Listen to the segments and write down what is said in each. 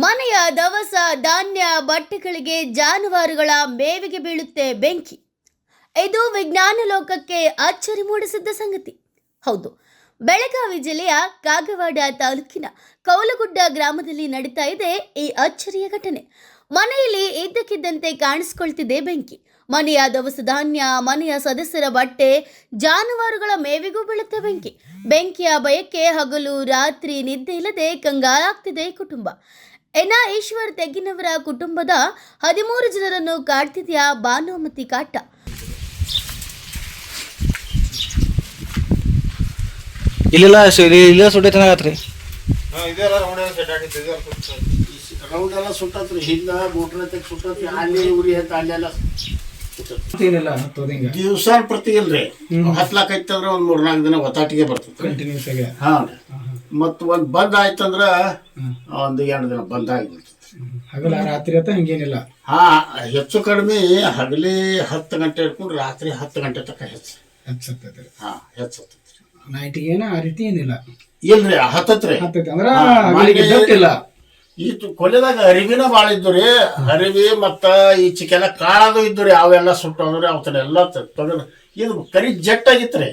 ಮನೆಯ ದವಸ ಧಾನ್ಯ ಬಟ್ಟೆಗಳಿಗೆ ಜಾನುವಾರುಗಳ ಮೇವಿಗೆ ಬೀಳುತ್ತೆ ಬೆಂಕಿ. ಇದು ವಿಜ್ಞಾನ ಲೋಕಕ್ಕೆ ಅಚ್ಚರಿ ಮೂಡಿಸಿದ್ದ ಸಂಗತಿ. ಹೌದು, ಬೆಳಗಾವಿ ಜಿಲ್ಲೆಯ ಕಾಗವಾಡ ತಾಲೂಕಿನ ಕೌಲಗುಡ್ಡ ಗ್ರಾಮದಲ್ಲಿ ನಡೀತಾ ಇದೆ ಈ ಅಚ್ಚರಿಯ ಘಟನೆ. ಮನೆಯಲ್ಲಿ ಇದ್ದಕ್ಕಿದ್ದಂತೆ ಕಾಣಿಸಿಕೊಳ್ತಿದೆ ಬೆಂಕಿ. ಮನೆಯ ದವಸ ಧಾನ್ಯ, ಮನೆಯ ಸದಸ್ಯರ ಬಟ್ಟೆ, ಜಾನುವಾರುಗಳ ಮೇವಿಗೂ ಬೀಳುತ್ತೆ ಬೆಂಕಿ. ಬೆಂಕಿಯ ಭಯಕ್ಕೆ ಹಗಲು ರಾತ್ರಿ ನಿದ್ದೆ ಇಲ್ಲದೆ ಕಂಗಾಲಾಗ್ತಿದೆ ಕುಟುಂಬ. ಈಶ್ವರ್ ತೆಗ್ಗಿನವರ ಕುಟುಂಬದ 13 ಜನರನ್ನು ಕಾಡ್ತಿದೆಯಾ ಭಾನುಮತಿ ಕಾಟ. ಇಲ್ಲ ಸುಟ್ಟೈತ್ರಿ. ರೌಂಡೆಲ್ಲ ಸುಟ್ಟತ್ರಿ. ಹಿಂದ ಮೋಟ್ರ್ ಸುಟ್ಟತ್ರಿ. ಅಲ್ಲಿ ಉರಿ ಅಂತ ಅಲ್ಲೆಲ್ಲ ದಿವಸ ಪ್ರತಿ ಇಲ್ರಿ. ಹತ್ಲಾಕೈತಂದ್ರ ಒಂದ್ 3-4 ದಿನ ಒತ್ತಾಟಿಗೆ ಬರ್ತದೆ. ಹಾ, ಮತ್ ಒಂದ್ ಬಂದ್ ಆಯ್ತಂದ್ರ ಒಂದ್ 2 ದಿನ ಬಂದ್ ಆಗಿಬಿಡ್ತದೆ. ರಾತ್ರಿ ಅಂತ ಹಂಗೇನಿಲ್ಲ. ಹಾ, ಹೆಚ್ಚು ಕಡಿಮೆ ಹಗಲಿ 10 ಗಂಟೆ ಹಿಡ್ಕೊಂಡು ರಾತ್ರಿ 10 ಗಂಟೆ ತನಕ ಹೆಚ್ಚತ್ತೈತ್ರಿ. ಹಾ, ಹೆಚ್ಚತ್ತೈತ್ರಿ. ನೈಟಿಗೆ ಏನ ಆ ರೀತಿ ಏನಿಲ್ಲ. ಇಲ್ರಿ, ಹತ್ತತ್ರಿ. ಈ ಕೊಲೆದಾಗ ಅರಿವಿನ ಬಾಳ ಇದ್ದುರಿ. ಅರಿವಿ ಮತ್ತ ಈಚೆಗೆಲ್ಲ ಕಾಳದು ಇದ್ದುರಿ. ಅವೆಲ್ಲ ಸುಟ್ಟೋದ್ರಿ. ಅವನ್ನೆಲ್ಲ ತೊಗೊಂಡ್ ಇದು ಕರಿ ಜಟ್ ಆಗಿತ್ರಿ.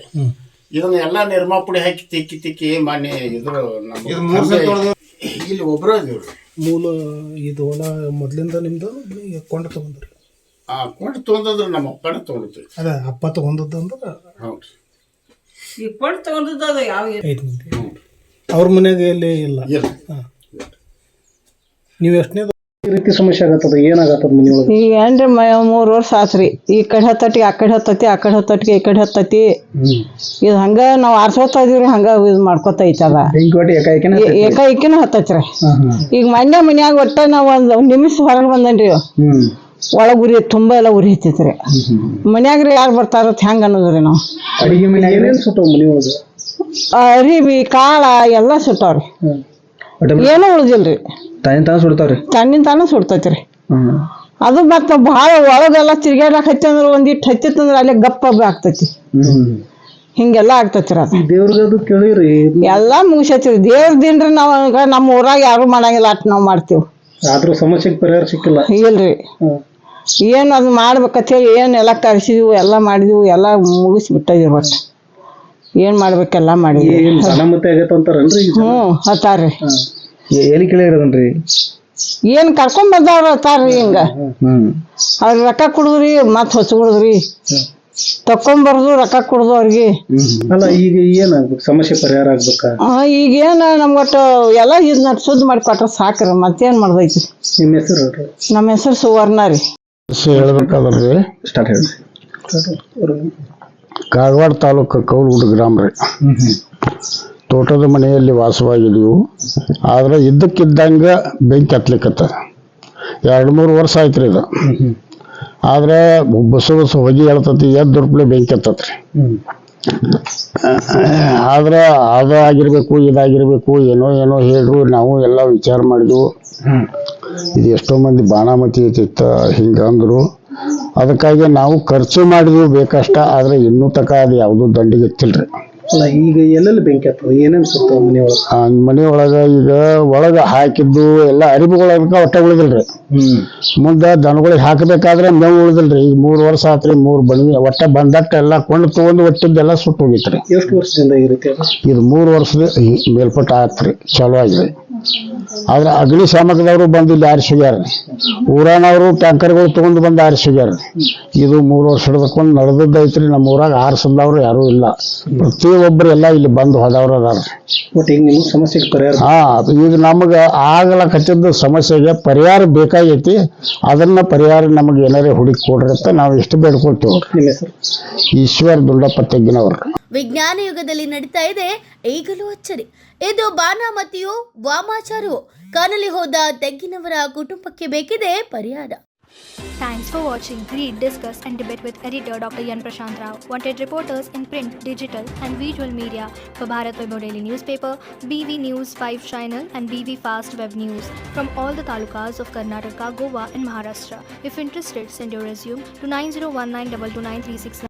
ಇದನ್ನ ಎಲ್ಲಾ ನಿರ್ಮಾ ಪುಡಿ ಹಾಕಿ ತಿಕ್ಕಿ ಮಾನ್ಯ ಇದ್ರು ಇಲ್ಲಿ ಒಬ್ರು ಇದೀವ್ರಿ. ಮೂಲ ಇದು ಹೊಲ ಮೊದ್ಲಿಂದ ನಿಮ್ದು ಕೊಂಡ ತಗೊಂಡ್ರಿ? ಕೊಂಡ ತಗೊಂಡ್ರಿ. ನಮ್ಮ ಅಪ್ಪನ ತಗೊಂಡ್ರಿ. ಅದ ಅಪ್ಪ ತಗೊಂಡದ್ದು ಅಂದ್ರೆ ಹೌದ್ರಿ. ಈ ಕೊಂಡ ತಗೊಂಡದ್ದು ಅದು ಯಾವ 5 ಮಂದಿ ಅವ್ರ ಮನೆಗೆ ಎಲ್ಲಿ ಇಲ್ಲ. ನೀವು ಎಷ್ಟನೇ ರೀತಿ ಸಮಸ್ಯೆ ಆಗತ್ತದ? ಏನಾಗತ್ತದ ಮನೆಯೊಳಗೆ? ಈಗ ಏನ್ರಿ 3 ವರ್ಷ ಆತ್ರಿ. ಈ ಕಡೆ ಹತ್ತಟ್ಟಿಗೆ ಆ ಕಡೆ ಹತ್ತತಿ, ಆ ಕಡೆ ಹತ್ತಟ್ಟಿಗೆ ಈ ಕಡೆ ಹತ್ತತಿ. ಇದು ಹಂಗ ನಾವು ಆರ್ಸೋತಾ ಇದೀವ್ರಿ. ಹಂಗ ಇದು ಮಾಡ್ಕೊತ ಐತದ. ಏಕಾಏಕಿನ ಹತ್ತತ್ರಿ. ಈಗ ಮೊನ್ನೆ ಮನ್ಯಾಗ ಒಟ್ಟ ನಾವ್ ಒಂದ್ ನಿಮಿಷ ಹೊರಗೆ ಬಂದನ್ರಿ. ಒಳಗ್ ಉರಿ ತುಂಬಾ ಎಲ್ಲ ಉರಿ ಹತ್ತೈತ್ರಿ. ಮನ್ಯಾಗ್ರಿ ಯಾರು ಬರ್ತಾರ ಹೆಂಗ ಅನ್ನೋದ್ರಿ. ನಾವು ಅಡಿಗೆ ಮನ್ಯಾಗ ಸುಟ್ಟವ್ ಮನೆಯೊಳಗೆ ಅರಿವಿ ಕಾಳ ಎಲ್ಲಾ ಸುಟ್ಟವ್ರಿ. ಏನೂ ಉಳ್ದಿಲ್ರಿ. ತಣ್ಣಿನ ತಾನ ಸುಡ್ತೈತ್ರಿ. ಅದು ಮತ್ತ ಭಾಳ ಒಳಗೆಲ್ಲ ತಿರ್ಗಾಡಕ್ ಹಚ್ಚಂದ್ರ ಒಂದಿಟ್ಟು ಹಚ್ಚಿತ್ತಂದ್ರ ಅಲ್ಲೇ ಗಪ್ಪ ಆಗ್ತೈತಿ. ಹಿಂಗೆಲ್ಲಾ ಆಗ್ತೈತ್ರಿ. ಅದು ದೇವ್ರಿಗದು ಕೇಳಿರಿ ಎಲ್ಲಾ ಮುಗಿಸೈತ್ರಿ. ದೇವ್ರ ದಿನ್ರಿ ನಾವ್ ನಮ್ಮ ಊರಾಗ ಯಾರು ಮಾಡಂಗಿಲ್ಲ. ಅಟ್ ನಾವ್ ಮಾಡ್ತೇವ್. ಆದ್ರೂ ಸಮಸ್ಯೆಗೆ ಪರಿಹಾರ ಸಿಕ್ಕಿಲ್ಲ. ಇಲ್ರಿ, ಏನ್ ಅದು ಮಾಡ್ಬೇಕಂತ ಹೇಳಿ ಏನ್ ಎಲ್ಲಾ ಕರ್ಸಿದ್ವು, ಎಲ್ಲಾ ಮಾಡಿದ್ವು, ಎಲ್ಲಾ ಮುಗಿಸ್ಬಿಟ್ಟಿದ್ವಿ. ಒಟ್ಟು ಏನ್ ಮಾಡ್ಬೇಕೆಲ್ಲಾ ಮಾಡಿದ್ವಿ. ಹತ್ತಾರ್ರಿ. ಎಲ್ಲಿ ಕೇಳಿರನ್ರಿ? ಏನ್ ಕರ್ಕೊಂಡ್ ಬಂದವ್ರ ಹತ್ತಾರ್ರಿ. ಹಿಂಗ ಅವ್ರ ರೊಕ್ಕ ಕುಡುದ್ರಿ, ಮತ್ ಹೊಚ್ಕೊಡುದ್ರಿ. ತಕೊಂಬರ್ದು ರೊಕ್ಕ ಕುಡ್ದು ಅವ್ರಿಗೆ. ಅಲ್ಲ, ಈಗ ಏನ್ ಆಗ್ಬೇಕು? ಸಮಸ್ಯೆ ಪರಿಹಾರ ಆಗ್ಬೇಕ? ಈಗೇನ ನಮ್ ಒಟ್ಟು ಎಲ್ಲಾ ಇದ್ ಸುದ್ದಿ ಮಾಡಿ ಕೊಟ್ರ ಸಾಕ್ರಿ. ಮತ್ತೇನ್ ಮಾಡ್ದೈತಿ? ನಿಮ್ಮ ಹೆಸರು? ನಮ್ಮ ಹೆಸರು ಸುವರ್ಣ ರೀ. ಹೇಳ್ಬೇಕಾದ್ರಿ ಸ್ಟಾರ್ಟ್ ಹೇಳ್ರಿ. ಕಾಗವಾಡ ತಾಲೂಕು ಕೌಲಗುಡ್ಡ ಗ್ರಾಮ ರೀ. ತೋಟದ ಮನೆಯಲ್ಲಿ ವಾಸವಾಗಿದ್ವು. ಆದ್ರೆ ಇದ್ದಕ್ಕಿದ್ದಂಗ ಬೆಂಕಿ ಹತ್ಲಿಕ್ಕತ್ತ. 2-3 ವರ್ಷ ಆಯ್ತ್ರಿ ಇದು. ಆದ್ರೆ ಬಸ್ಸು ಹೊಗೆ ಹೇಳ್ತತಿ, ಎದ್ದುರ್ಪ್ಲೆ ಬೆಂಕಿ ಹತ್ತತ್ರಿ. ಆದ್ರೆ ಅದು ಆಗಿರ್ಬೇಕು, ಇದಾಗಿರ್ಬೇಕು, ಏನೋ ಹೇಳ್ರು. ನಾವು ಎಲ್ಲ ವಿಚಾರ ಮಾಡಿದ್ವು. ಇದು ಎಷ್ಟೋ ಮಂದಿ ಬಾಣಾಮತಿ ಐತಿತ್ತ ಹಿಂಗಂದ್ರು. ಅದಕ್ಕಾಗಿ ನಾವು ಖರ್ಚು ಮಾಡಿದ್ವಿ ಬೇಕಷ್ಟ. ಆದ್ರೆ ಇನ್ನೂ ತಕ ಅದು ಯಾವುದು ದಂಡಿಗೆ ಎತ್ತಿಲ್ರಿ. ಅಲ್ಲ, ಈಗ ಎಲ್ಲೆಲ್ಲಿ ಬೆಂಕಿ ಹತ್ತದ? ಏನೇನು ಸುತ್ತ ಮನೆಯೊಳಗೆ? ಮನೆಯೊಳಗ ಈಗ ಒಳಗ ಹಾಕಿದ್ದು ಎಲ್ಲ ಅರಿವುಗಳನ್ನ ಒಟ್ಟ ಉಳಿದಿಲ್ರಿ. ಮುಂದೆ ದನಗಳಿಗೆ ಹಾಕಬೇಕಾದ್ರೆ ಮೇವು ಉಳಿದಿಲ್ರಿ. ಈಗ 3 ವರ್ಷ ಆತ್ರಿ. 3 ಬಣಿ ಒಟ್ಟ ಬಂದಟ್ಟ ಎಲ್ಲ ಕೊಂಡು ತಗೊಂಡು ಒಟ್ಟಿದ್ದೆಲ್ಲ ಸುಟ್ಟು ಹೋಗಿತ್ರಿ. ಎಷ್ಟು ವರ್ಷದಿಂದ ಈ ರೀತಿ? ಇದು 3 ವರ್ಷದ ಮೇಲ್ಪಟ್ಟ ಆತ್ರಿ. ಚಲೋ ಆಗಿದೆ. ಆದ್ರೆ ಅಗ್ನಿಶಾಮಕದವರು ಬಂದು ಇಲ್ಲಿ ಆರಿಸಿಗ್ಯಾರ. ಊರಾನವರು ಟ್ಯಾಂಕರ್ಗಳು ತಗೊಂಡು ಬಂದು ಆರಿಸಿಗ್ಯಾರ. ಇದು 3 ವರ್ಷ ಹಿಡ್ಕೊಂಡು ನಡೆದೈತ್ರಿ. ನಮ್ಮ ಊರಾಗ ಆರಿಸಿದವ್ರು ಯಾರು ಇಲ್ಲ. ಪ್ರತಿಯೊಬ್ಬರು ಎಲ್ಲ ಇಲ್ಲಿ ಬಂದು ಹೋದವ್ರು ಅದಾರ. ಈಗ ನಿಮ್ಗೆ ಸಮಸ್ಯೆಗೆ ಪರಿಹಾರ? ಈಗ ನಮಗ ಆಗ್ಲಕತ್ತಿದ್ದ ಸಮಸ್ಯೆಗೆ ಪರಿಹಾರ ಬೇಕಾಗೈತಿ. ಅದನ್ನ ಪರಿಹಾರ ನಮಗೆ ಏನಾರೇ ಹುಡುಕಿ ಕೊಡ್ರಿ ಅಂತ ನಾವು ಎಷ್ಟು ಬೇಡ್ಕೊಳ್ತೇವೆ. ನಿಮ್ಮ ಹೆಸರು? ಈಶ್ವರ್ ದುಂಡಪ್ಪ ತೆಗ್ಗಿನವರು. ವಿಜ್ಞಾನ ಯುಗದಲ್ಲಿ ನಡೀತಾ ಇದೆ ಈಗಲೂ ಅಚ್ಚರಿ. ಇದು ಬಾಣಾಮತಿಯೋ ವಾಮಾಚಾರವೋ ಕಾಣಲಿ ಹೋದ ತೆಗ್ಗಿನವರ ಕುಟುಂಬಕ್ಕೆ ಬೇಕಿದೆ ಪರಿಹಾರ. Thanks for watching. Read, discuss and debate with editor Dr. Yan Prashant Rao. Wanted reporters in print, digital and visual media for Bharat Vaibhav Daily Newspaper, BV News 5 Channel and BV Fast Web News from all the talukas of Karnataka, Goa and Maharashtra. If interested, send your resume to 9019229369.